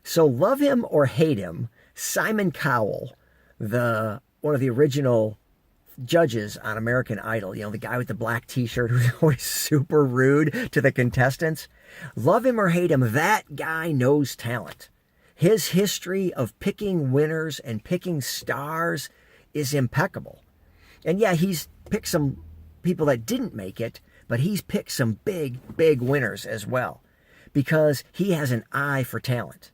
So love him or hate him, Simon Cowell, the one of the original judges on American Idol, the guy with the black t-shirt who's always super rude to the contestants. Love him or hate him, that guy knows talent. His history of picking winners and picking stars is impeccable. And yeah, he's picked some people that didn't make it, but he's picked some big, big winners as well because he has an eye for talent.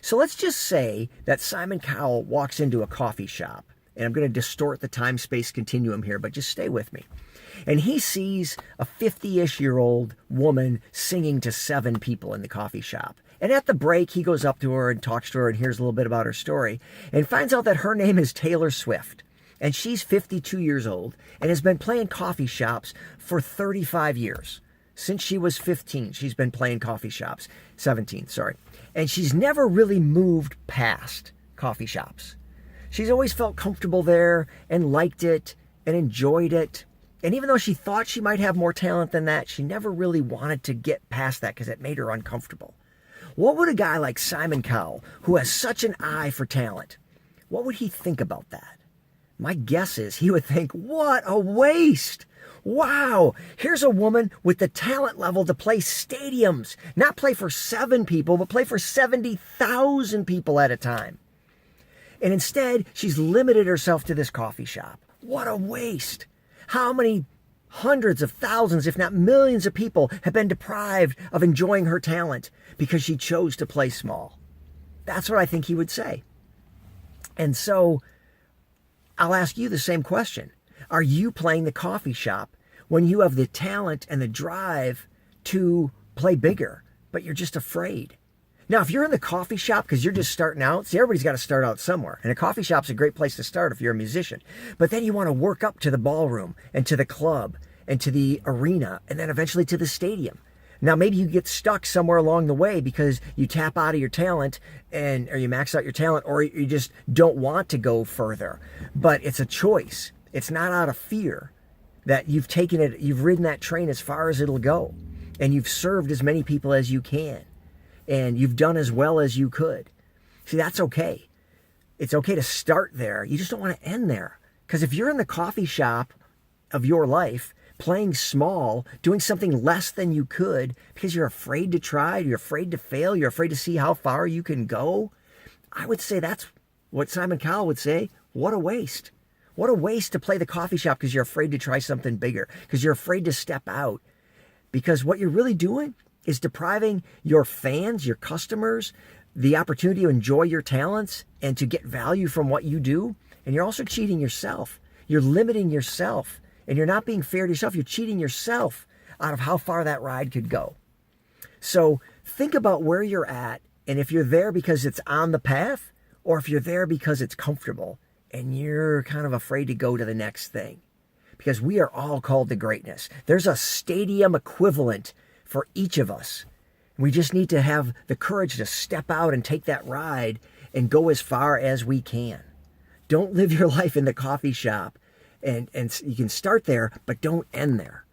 So let's just say that Simon Cowell walks into a coffee shop, and I'm going to distort the time-space continuum here, but just stay with me. And he sees a 50-ish-year-old woman singing to 7 people in the coffee shop. And at the break, he goes up to her and talks to her and hears a little bit about her story and finds out that her name is Taylor Swift. And she's 52 years old and has been playing coffee shops for 35 years. Since she was 15, she's been playing coffee shops. 17, sorry. And she's never really moved past coffee shops. She's always felt comfortable there and liked it and enjoyed it. And even though she thought she might have more talent than that, she never really wanted to get past that because it made her uncomfortable. What would a guy like Simon Cowell, who has such an eye for talent, what would he think about that? My guess is he would think, what a waste. Wow, here's a woman with the talent level to play stadiums, not play for 7 people, but play for 70,000 people at a time. And instead, she's limited herself to this coffee shop. What a waste. How many hundreds of thousands, if not millions of people have been deprived of enjoying her talent because she chose to play small? That's what I think he would say. And so I'll ask you the same question. Are you playing the coffee shop when you have the talent and the drive to play bigger, but you're just afraid? Now, if you're in the coffee shop because you're just starting out, see, everybody's got to start out somewhere. And a coffee shop's a great place to start if you're a musician. But then you want to work up to the ballroom and to the club and to the arena and then eventually to the stadium. Now, maybe you get stuck somewhere along the way because you tap out of your talent or you max out your talent, or you just don't want to go further. But it's a choice. It's not out of fear that you've taken it, you've ridden that train as far as it'll go, and you've served as many people as you can, and you've done as well as you could. See, that's okay. It's okay to start there. You just don't want to end there. Because if you're in the coffee shop of your life, playing small, doing something less than you could because you're afraid to try, you're afraid to fail, you're afraid to see how far you can go, I would say that's what Simon Cowell would say. What a waste. What a waste to play the coffee shop because you're afraid to try something bigger, because you're afraid to step out. Because what you're really doing is depriving your fans, your customers, the opportunity to enjoy your talents and to get value from what you do. And you're also cheating yourself. You're limiting yourself. And you're not being fair to yourself. You're cheating yourself out of how far that ride could go. So think about where you're at, and if you're there because it's on the path, or if you're there because it's comfortable and you're kind of afraid to go to the next thing. Because we are all called to greatness. There's a stadium equivalent for each of us. We just need to have the courage to step out and take that ride and go as far as we can. Don't live your life in the coffee shop. And you can start there, but don't end there.